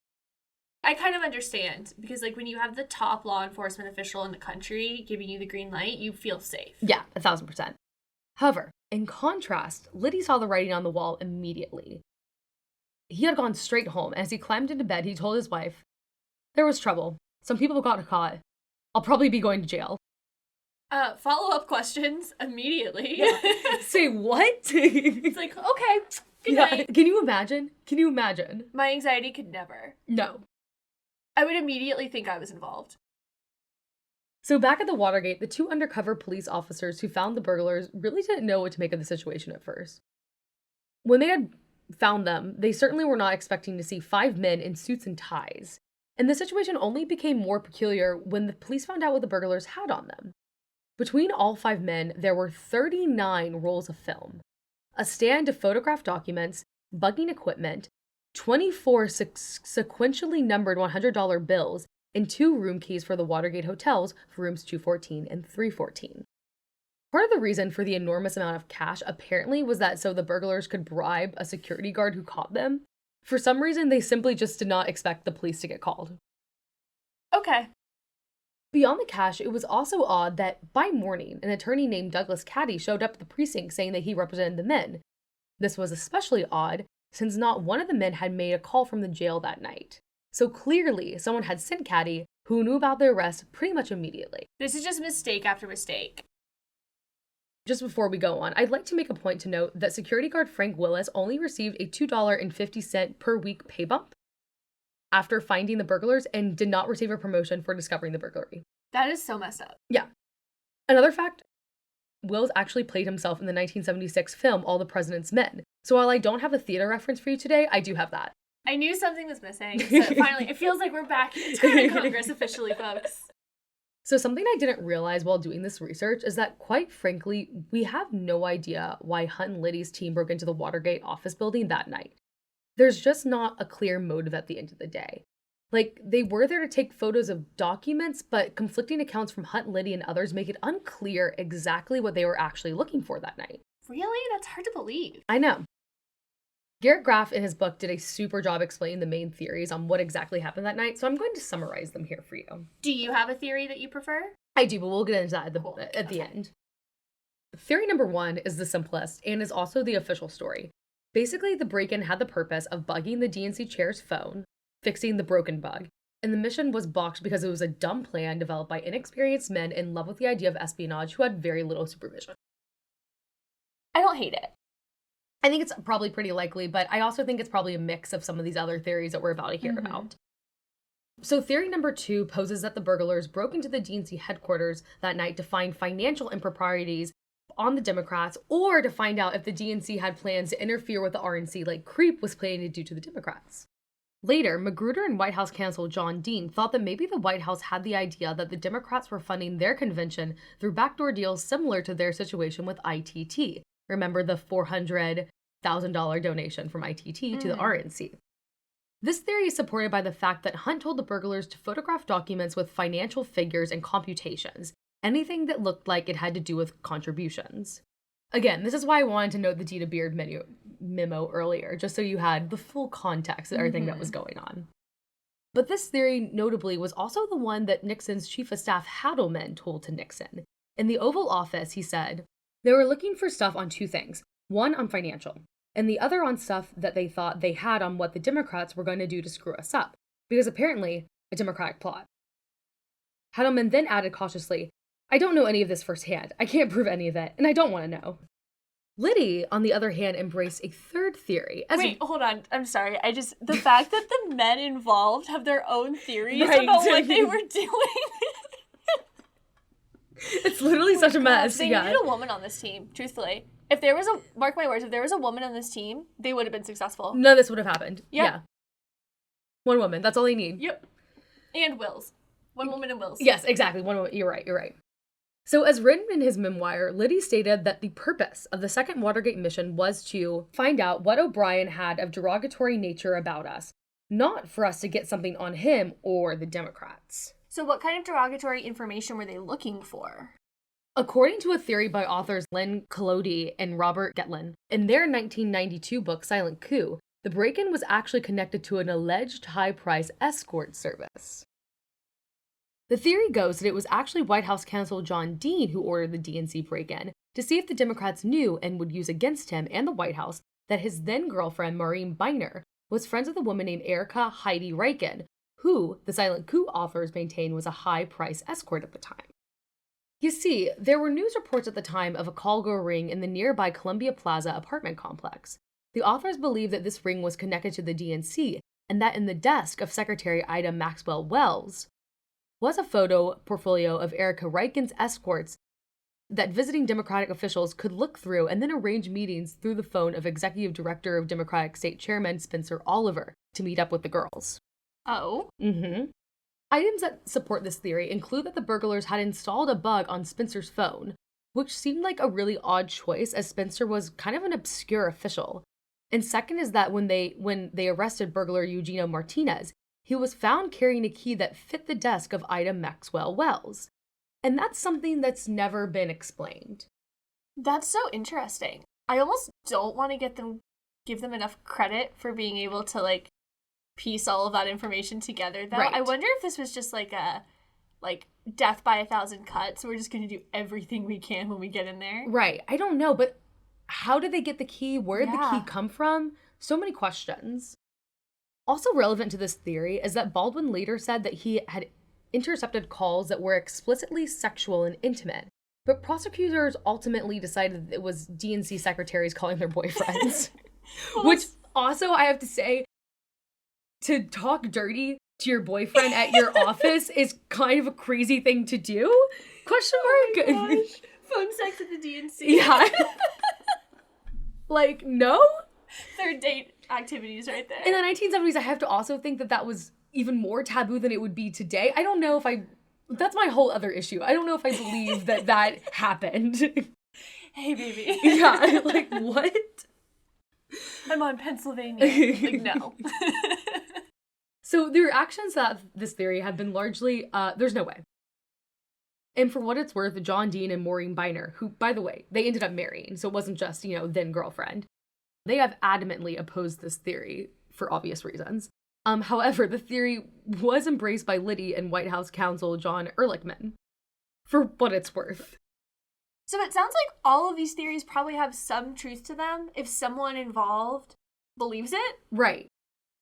B: I kind of understand, because like when you have the top law enforcement official in the country giving you the green light, you feel safe.
A: Yeah, 1,000%. However, in contrast, Liddy saw the writing on the wall immediately. He had gone straight home, and as he climbed into bed, he told his wife, "There was trouble. Some people got caught. I'll probably be going to jail."
B: Follow-up questions immediately.
A: Yeah. Say what?
B: It's like, okay, good night.
A: Can you imagine? Can you imagine?
B: My anxiety could never.
A: No.
B: I would immediately think I was involved.
A: So back at the Watergate, the 2 undercover police officers who found the burglars really didn't know what to make of the situation at first. When they had found them, they certainly were not expecting to see 5 men in suits and ties. And the situation only became more peculiar when the police found out what the burglars had on them. Between all 5 men, there were 39 rolls of film, a stand to photograph documents, bugging equipment, 24 sequentially numbered $100 bills, and 2 room keys for the Watergate hotels for rooms 214 and 314. Part of the reason for the enormous amount of cash apparently was that so the burglars could bribe a security guard who caught them. For some reason, they simply just did not expect the police to get called.
B: Okay.
A: Beyond the cash, it was also odd that by morning, an attorney named Douglas Caddy showed up at the precinct saying that he represented the men. This was especially odd since not one of the men had made a call from the jail that night. So clearly, someone had sent Caddy, who knew about the arrest pretty much immediately.
B: This is just mistake after mistake.
A: Just before we go on, I'd like to make a point to note that security guard Frank Willis only received a $2.50 per week pay bump after finding the burglars and did not receive a promotion for discovering the burglary.
B: That is so messed up.
A: Yeah. Another fact, Wills actually played himself in the 1976 film All the President's Men. So while I don't have a theater reference for you today, I do have that.
B: I knew something was missing, so finally, it feels like we're back in Congress officially, folks.
A: So something I didn't realize while doing this research is that, quite frankly, we have no idea why Hunt and Liddy's team broke into the Watergate office building that night. There's just not a clear motive at the end of the day. Like, they were there to take photos of documents, but conflicting accounts from Hunt, Liddy, and others make it unclear exactly what they were actually looking for that night.
B: Really? That's hard to believe.
A: I know. Garrett Graff in his book did a super job explaining the main theories on what exactly happened that night, so I'm going to summarize them here for you.
B: Do you have a theory that you prefer?
A: I do, but we'll get into that at the end. Theory number 1 is the simplest and is also the official story. Basically, the break-in had the purpose of bugging the DNC chair's phone, fixing the broken bug, and the mission was balked because it was a dumb plan developed by inexperienced men in love with the idea of espionage who had very little supervision.
B: I don't hate it.
A: I think it's probably pretty likely, but I also think it's probably a mix of some of these other theories that we're about to hear about. So theory number 2 poses that the burglars broke into the DNC headquarters that night to find financial improprieties on the Democrats, or to find out if the DNC had plans to interfere with the RNC like Creep was planning to do to the Democrats. Later, Magruder and White House counsel John Dean thought that maybe the White House had the idea that the Democrats were funding their convention through backdoor deals similar to their situation with ITT. Remember the $400,000 donation from ITT to the RNC. This theory is supported by the fact that Hunt told the burglars to photograph documents with financial figures and computations, anything that looked like it had to do with contributions. Again, this is why I wanted to note the Dita Beard memo earlier, just so you had the full context of everything that was going on. But this theory, notably, was also the one that Nixon's chief of staff Hadelman told to Nixon. In the Oval Office, he said, they were looking for stuff on 2 things. One on financial, and the other on stuff that they thought they had on what the Democrats were going to do to screw us up, because apparently a Democratic plot. Hadelman then added cautiously, I don't know any of this firsthand. I can't prove any of it, and I don't want to know. Liddy, on the other hand, embraced a third theory.
B: Wait, hold on. I'm sorry. The fact that the men involved have their own theories about what they were doing.
A: It's literally such a mess.
B: They needed a woman on this team, truthfully. If there was mark my words, if there was a woman on this team, they would have been successful.
A: None of this would have happened.
B: Yep.
A: Yeah. One woman. That's all they need.
B: Yep. And wills. One woman and wills.
A: Yes, exactly. One woman. You're right. So as written in his memoir, Liddy stated that the purpose of the second Watergate mission was to find out what O'Brien had of derogatory nature about us, not for us to get something on him or the Democrats.
B: So what kind of derogatory information were they looking for?
A: According to a theory by authors Len Collodi and Robert Getlin, in their 1992 book Silent Coup, the break-in was actually connected to an alleged high-price escort service. The theory goes that it was actually White House counsel John Dean who ordered the DNC break-in to see if the Democrats knew and would use against him and the White House that his then-girlfriend Maureen Biner was friends with a woman named Erica Heidi Reichen, who the Silent Coup authors maintained was a high-price escort at the time. You see, there were news reports at the time of a call girl ring in the nearby Columbia Plaza apartment complex. The authors believed that this ring was connected to the DNC and that in the desk of Secretary Ida Maxwell Wells was a photo portfolio of Erica Reichen's escorts that visiting Democratic officials could look through and then arrange meetings through the phone of Executive Director of Democratic State Chairman Spencer Oliver to meet up with the girls.
B: Oh.
A: Mm-hmm. Items that support this theory include that the burglars had installed a bug on Spencer's phone, which seemed like a really odd choice as Spencer was kind of an obscure official. And second is that when they arrested burglar Eugenio Martinez, he was found carrying a key that fit the desk of Ida Maxwell Wells. And that's something that's never been explained.
B: That's so interesting. I almost don't want to give them enough credit for being able to, like, piece all of that information together, though. Right. I wonder if this was just like a death by 1,000 cuts. So we're just going to do everything we can when we get in there.
A: Right. I don't know, but how did they get the key? Where did the key come from? So many questions. Also relevant to this theory is that Baldwin later said that he had intercepted calls that were explicitly sexual and intimate, but prosecutors ultimately decided that it was DNC secretaries calling their boyfriends. Which also, I have to say, to talk dirty to your boyfriend at your office is kind of a crazy thing to do? Question mark?
B: Oh my gosh. Phone sex at the DNC.
A: Yeah. Like, no?
B: Third date activities right there.
A: In the 1970s, I have to also think that was even more taboo than it would be today. I don't know if that's my whole other issue. I don't know if I believe that happened.
B: Hey, baby.
A: Yeah, like, what?
B: I'm on Pennsylvania. Like, no.
A: So the reactions to this theory have been largely, there's no way. And for what it's worth, John Dean and Maureen Biner, who, by the way, they ended up marrying, so it wasn't just, then girlfriend, they have adamantly opposed this theory for obvious reasons. However, the theory was embraced by Liddy and White House counsel John Ehrlichman, for what it's worth.
B: So it sounds like all of these theories probably have some truth to them if someone involved believes it.
A: Right.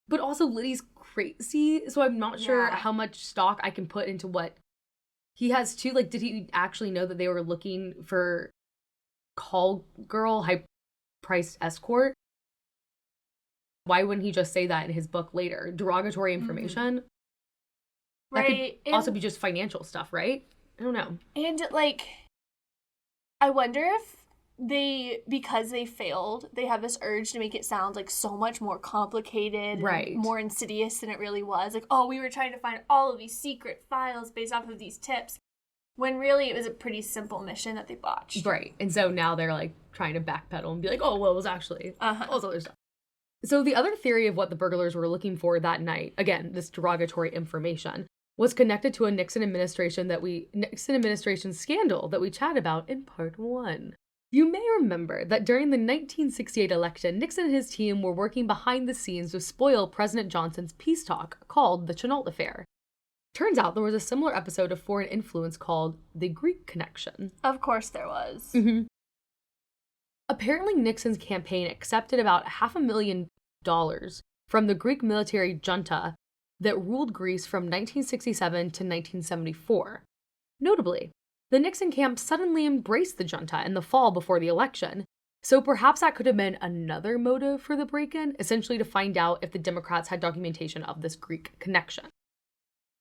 A: But also Liddy's crazy, so I'm not sure how much stock I can put into what he has too. Like, did he actually know that they were looking for call girl, high-priced escort? Why wouldn't he just say that in his book later? Derogatory information? Mm-hmm. That could also be just financial stuff, right? I don't know.
B: And, like, I wonder if because they failed, they have this urge to make it sound like so much more complicated,
A: right,
B: and more insidious than it really was. Like, oh, we were trying to find all of these secret files based off of these tips, when really it was a pretty simple mission that they botched.
A: Right. And so now they're, like, trying to backpedal and be like, oh, well, it was actually all this other stuff. So the other theory of what the burglars were looking for that night, again, this derogatory information, was connected to a Nixon administration scandal that we chat about in part 1. You may remember that during the 1968 election, Nixon and his team were working behind the scenes to spoil President Johnson's peace talk called the Chenault Affair. Turns out there was a similar episode of Foreign Influence called The Greek Connection.
B: Of course there was.
A: Mm-hmm. Apparently, Nixon's campaign accepted about $500,000 from the Greek military junta that ruled Greece from 1967 to 1974. Notably, the Nixon camp suddenly embraced the junta in the fall before the election, so perhaps that could have been another motive for the break-in, essentially to find out if the Democrats had documentation of this Greek connection.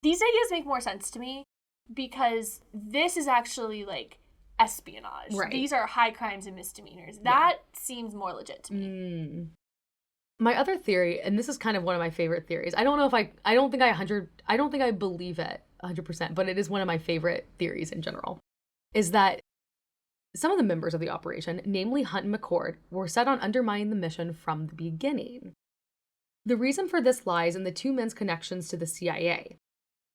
B: These ideas make more sense to me because this is actually, like, espionage.
A: Right.
B: These are high crimes and misdemeanors. That seems more legit to me.
A: My other theory, and this is kind of one of my favorite theories. I don't think I believe it 100%, but it is one of my favorite theories in general, is that some of the members of the operation, namely Hunt and McCord, were set on undermining the mission from the beginning. The reason for this lies in the two men's connections to the CIA.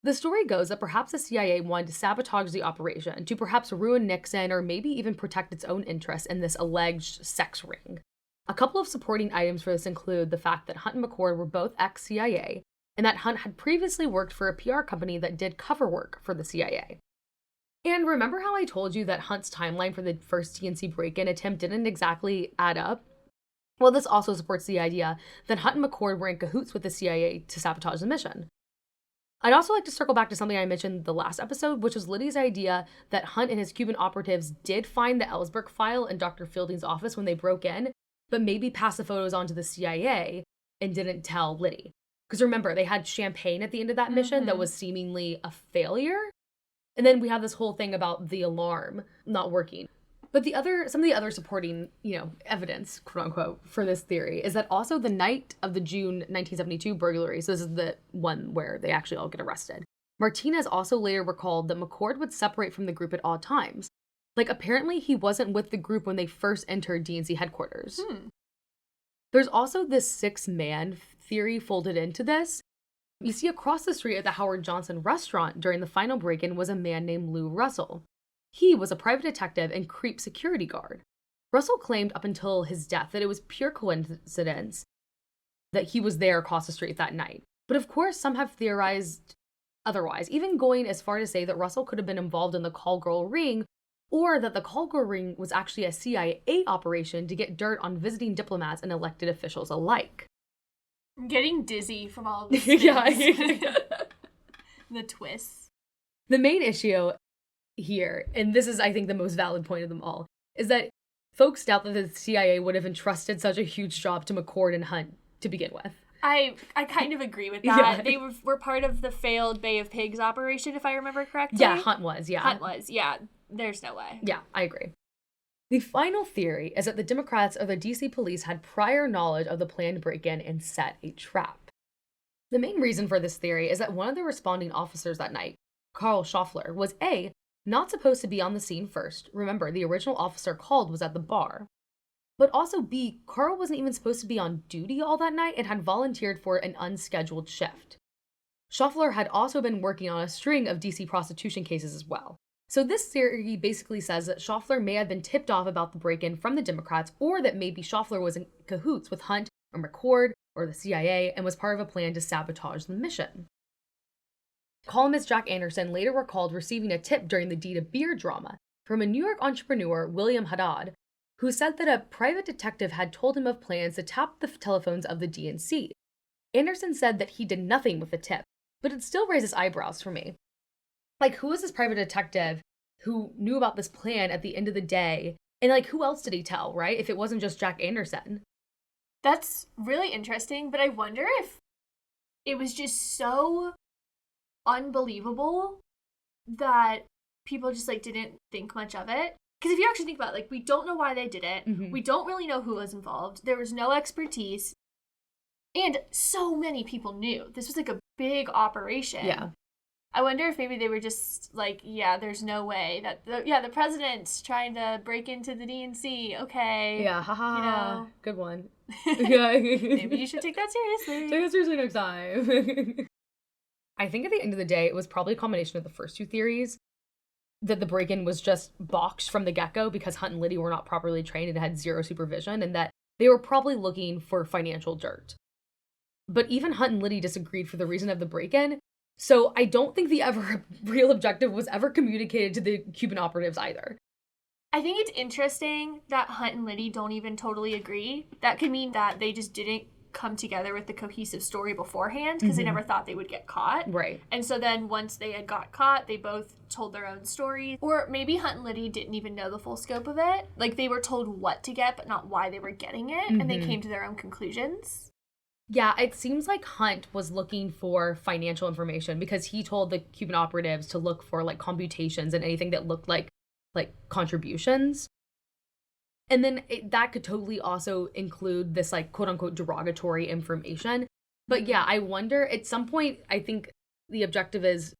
A: The story goes that perhaps the CIA wanted to sabotage the operation to perhaps ruin Nixon or maybe even protect its own interests in this alleged sex ring. A couple of supporting items for this include the fact that Hunt and McCord were both ex-CIA, and that Hunt had previously worked for a PR company that did cover work for the CIA. And remember how I told you that Hunt's timeline for the first TNC break-in attempt didn't exactly add up? Well, this also supports the idea that Hunt and McCord were in cahoots with the CIA to sabotage the mission. I'd also like to circle back to something I mentioned the last episode, which was Liddy's idea that Hunt and his Cuban operatives did find the Ellsberg file in Dr. Fielding's office when they broke in, but maybe passed the photos on to the CIA and didn't tell Liddy. Because remember, they had champagne at the end of that mission that was seemingly a failure. And then we have this whole thing about the alarm not working. But some of the other supporting, evidence, quote unquote, for this theory is that also the night of the June 1972 burglary, so this is the one where they actually all get arrested, Martinez also later recalled that McCord would separate from the group at all times. Like, apparently he wasn't with the group when they first entered DNC headquarters. There's also this 6-man theory folded into this. You see, across the street at the Howard Johnson restaurant during the final break-in was a man named Lou Russell. He was a private detective and creep security guard. Russell claimed up until his death that it was pure coincidence that he was there across the street that night. But of course, some have theorized otherwise, even going as far to say that Russell could have been involved in the call girl ring, or that the call girl ring was actually a CIA operation to get dirt on visiting diplomats and elected officials alike.
B: I'm getting dizzy from all of this.
A: Yeah.
B: The twists.
A: The main issue here, and this is, I think, the most valid point of them all, is that folks doubt that the CIA would have entrusted such a huge job to McCord and Hunt to begin with.
B: I kind of agree with that. Yeah. They were part of the failed Bay of Pigs operation, if I remember correctly.
A: Yeah, Hunt was, yeah.
B: There's no way.
A: Yeah, I agree. The final theory is that the Democrats or the DC police had prior knowledge of the planned break-in and set a trap. The main reason for this theory is that one of the responding officers that night, Carl Schaffler, was A, not supposed to be on the scene first. Remember, the original officer called was at the bar. But also B, Carl wasn't even supposed to be on duty all that night and had volunteered for an unscheduled shift. Schaffler had also been working on a string of DC prostitution cases as well. So this theory basically says that Schaffler may have been tipped off about the break-in from the Democrats, or that maybe Schaffler was in cahoots with Hunt or McCord or the CIA and was part of a plan to sabotage the mission. Columnist Jack Anderson later recalled receiving a tip during the Dita Beer drama from a New York entrepreneur, William Haddad, who said that a private detective had told him of plans to tap the telephones of the DNC. Anderson said that he did nothing with the tip, but it still raises eyebrows for me. Like, who is this private detective who knew about this plan at the end of the day? And, like, who else did he tell, right? If it wasn't just Jack Anderson.
B: That's really interesting, but I wonder if it was just so unbelievable that people just, like, didn't think much of it. Because if you actually think about it, like, we don't know why they did it. Mm-hmm. We don't really know who was involved. There was no expertise. And so many people knew. This was, like, a big operation.
A: Yeah.
B: I wonder if maybe they were just like, yeah, there's no way that the president's trying to break into the DNC. Okay.
A: Yeah, haha.
B: You know.
A: Good one.
B: Maybe you should take that seriously.
A: Take that seriously next time. I think at the end of the day, it was probably a combination of the first two theories. That the break-in was just boxed from the get-go because Hunt and Liddy were not properly trained and had zero supervision, and that they were probably looking for financial dirt. But even Hunt and Liddy disagreed for the reason of the break-in. So I don't think the real objective was ever communicated to the Cuban operatives either.
B: I think it's interesting that Hunt and Liddy don't even totally agree. That could mean that they just didn't come together with the cohesive story beforehand because they never thought they would get caught.
A: Right.
B: And so then once they had got caught, they both told their own stories. Or maybe Hunt and Liddy didn't even know the full scope of it. Like, they were told what to get, but not why they were getting it. And they came to their own conclusions.
A: Yeah, it seems like Hunt was looking for financial information because he told the Cuban operatives to look for, like, computations and anything that looked like contributions. And then that could totally also include this, like, quote-unquote derogatory information. But yeah, I wonder, at some point, I think the objective is,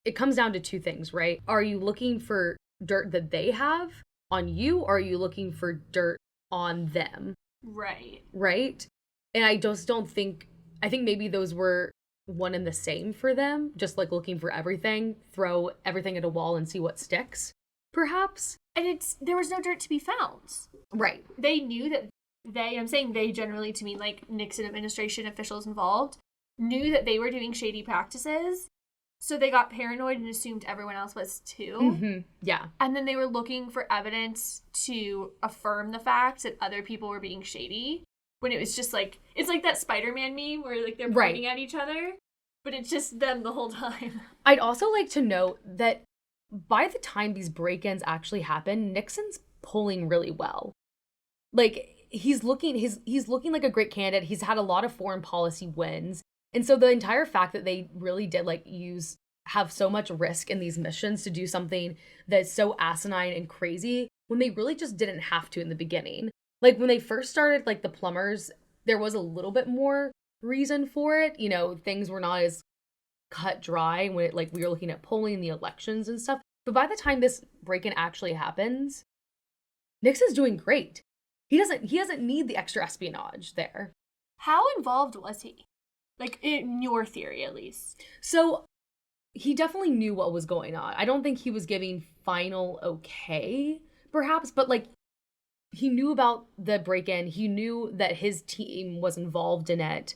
A: it comes down to two things, right? Are you looking for dirt that they have on you, or are you looking for dirt on them?
B: Right.
A: Right? And I just don't think, I think maybe those were one and the same for them, just like looking for everything, throw everything at a wall and see what sticks, perhaps.
B: And there was no dirt to be found.
A: Right.
B: They knew that I'm saying they generally to mean like Nixon administration officials involved, knew that they were doing shady practices. So they got paranoid and assumed everyone else was too.
A: Mm-hmm. Yeah.
B: And then they were looking for evidence to affirm the fact that other people were being shady. When it was just like, it's like that Spider-Man meme where like they're pointing at each other, but it's just them the whole time.
A: I'd also like to note that by the time these break-ins actually happen, Nixon's polling really well. Like, he's looking like a great candidate. He's had a lot of foreign policy wins. And so the entire fact that they really did have so much risk in these missions to do something that's so asinine and crazy when they really just didn't have to in the beginning. Like, when they first started, like, the plumbers, there was a little bit more reason for it. You know, things were not as cut dry when like we were looking at polling, the elections and stuff. But by the time this break-in actually happens, Nixon's doing great. He doesn't need the extra espionage there.
B: How involved was he? Like, in your theory, at least.
A: So, he definitely knew what was going on. I don't think he was giving final okay, perhaps, but, like, he knew about the break-in. He knew that his team was involved in it.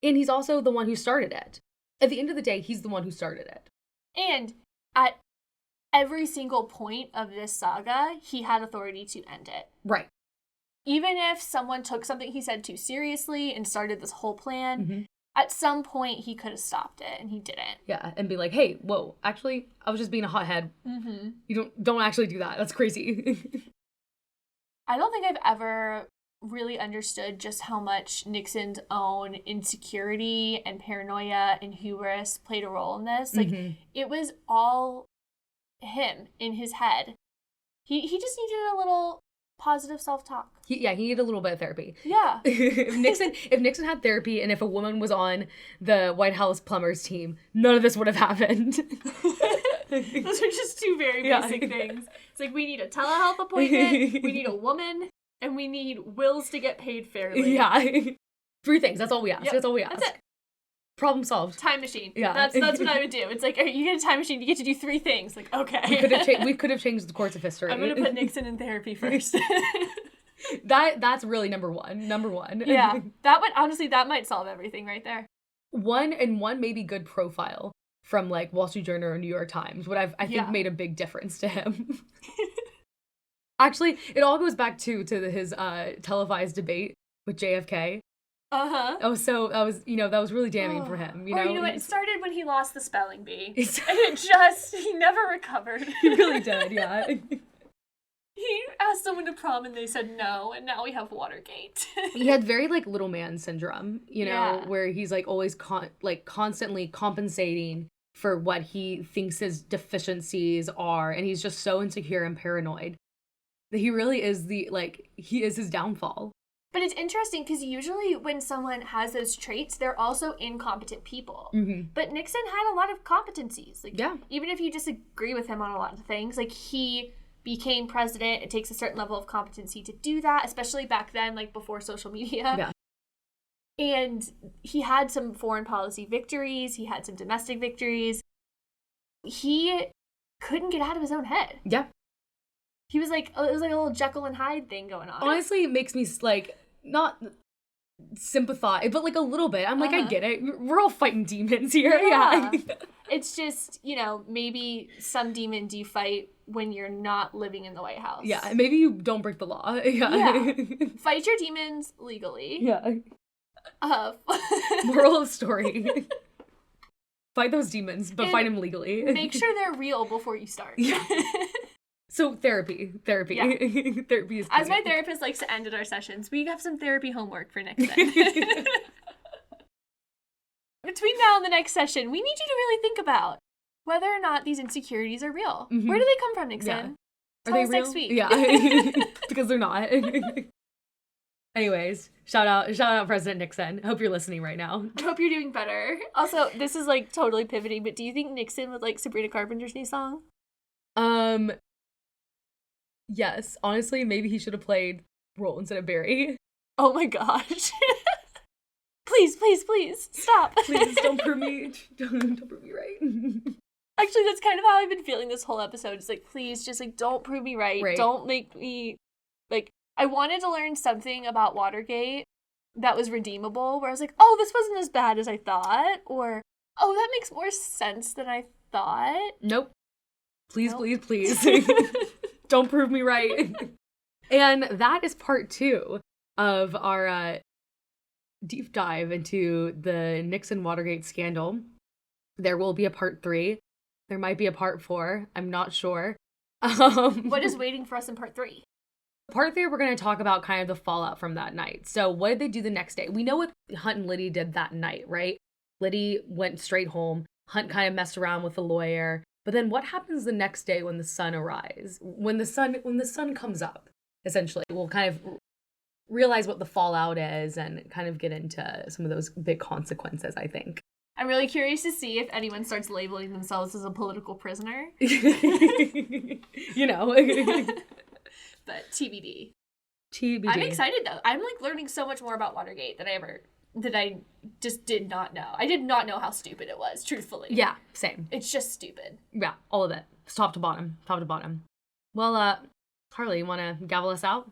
A: And he's also the one who started it. At the end of the day, he's the one who started it.
B: And at every single point of this saga, he had authority to end it.
A: Right.
B: Even if someone took something he said too seriously and started this whole plan, at some point he could have stopped it, and he didn't.
A: Yeah, and be like, hey, whoa, actually, I was just being a hothead. You don't actually do that. That's crazy.
B: I don't think I've ever really understood just how much Nixon's own insecurity and paranoia and hubris played a role in this. Like, it was all him in his head. He just needed a little positive self-talk.
A: He needed a little bit of therapy.
B: Yeah.
A: If Nixon had therapy and if a woman was on the White House plumbers team, none of this would have happened.
B: Those are just two very basic things. It's like, we need a telehealth appointment, we need a woman, and we need wills to get paid fairly.
A: Yeah. 3 things. That's all we ask.
B: Yep.
A: That's all we ask.
B: That's it.
A: Problem solved.
B: Time machine.
A: Yeah.
B: That's what I would do. It's like, you get a time machine, you get to do 3 things. Like, okay.
A: We could have changed the course of history.
B: I'm going to put Nixon in therapy first.
A: That's really number one.
B: Yeah. That might solve everything right there.
A: One maybe good profile from like Wall Street Journal or New York Times would I think made a big difference to him. Actually, it all goes back to his televised debate with JFK. Oh, so that was really damning for him. You know
B: what? It started when he lost the spelling bee. And he never recovered.
A: He really did, yeah.
B: He asked someone to prom and they said no, and now we have Watergate.
A: He had very like little man syndrome, where he's like always constantly compensating for what he thinks his deficiencies are, and he's just so insecure and paranoid that he really is he is his downfall.
B: But it's interesting because usually when someone has those traits, they're also incompetent people. But Nixon had a lot of competencies. Like, even if you disagree with him on a lot of things, like, he became president. It takes a certain level of competency to do that, especially back then, like before social media.
A: Yeah.
B: And he had some foreign policy victories. He had some domestic victories. He couldn't get out of his own head.
A: Yeah.
B: He was like, it was like a little Jekyll and Hyde thing going on.
A: Honestly, it makes me like not sympathize, but like a little bit. I'm like, I get it. We're all fighting demons here. Yeah.
B: It's just, maybe some demons you fight when you're not living in the White House.
A: Yeah, maybe you don't break the law. Yeah.
B: Fight your demons legally.
A: Yeah. Moral of story. Fight those demons, but fight them legally.
B: Make sure they're real before you start.
A: Yeah. So therapy. Yeah. Therapy is key.
B: As my therapist likes to end at our sessions, we have some therapy homework for Nixon. Between now and the next session, we need you to really think about whether or not these insecurities are real. Where do they come from, Nixon?
A: Yeah.
B: Tell
A: Are they
B: us
A: real?
B: next week.
A: Yeah. Because they're not. Anyways, shout out President Nixon. Hope you're listening right now.
B: I hope you're doing better. Also, this is like totally pivoting, but do you think Nixon would like Sabrina Carpenter's new song?
A: Yes. Honestly, maybe he should have played Roll instead of Barry.
B: Oh my gosh. Please, stop.
A: Please don't prove me right.
B: Actually, that's kind of how I've been feeling this whole episode. It's like, please, just like, don't prove me right. Don't make me, like, I wanted to learn something about Watergate that was redeemable, where I was like, oh, this wasn't as bad as I thought, or, oh, that makes more sense than I thought.
A: Nope. Please. Don't prove me right. And that is part 2 of our deep dive into the Nixon Watergate scandal. There will be a part 3. There might be a part 4. I'm not sure.
B: What is waiting for us in part 3?
A: Part 3, we're going to talk about kind of the fallout from that night. So what did they do the next day? We know what Hunt and Liddy did that night, right? Liddy went straight home. Hunt kind of messed around with the lawyer. But then what happens the next day when the sun arises? When the sun comes up, essentially, we'll kind of realize what the fallout is and kind of get into some of those big consequences, I think.
B: I'm really curious to see if anyone starts labeling themselves as a political prisoner.
A: You know.
B: But TBD.
A: TBD.
B: I'm excited, though. I'm, like, learning so much more about Watergate that I just did not know. I did not know how stupid it was, truthfully.
A: Yeah, same.
B: It's just stupid.
A: Yeah, all of it. Top to bottom. Top to bottom. Well, Harley, you want to gavel us out?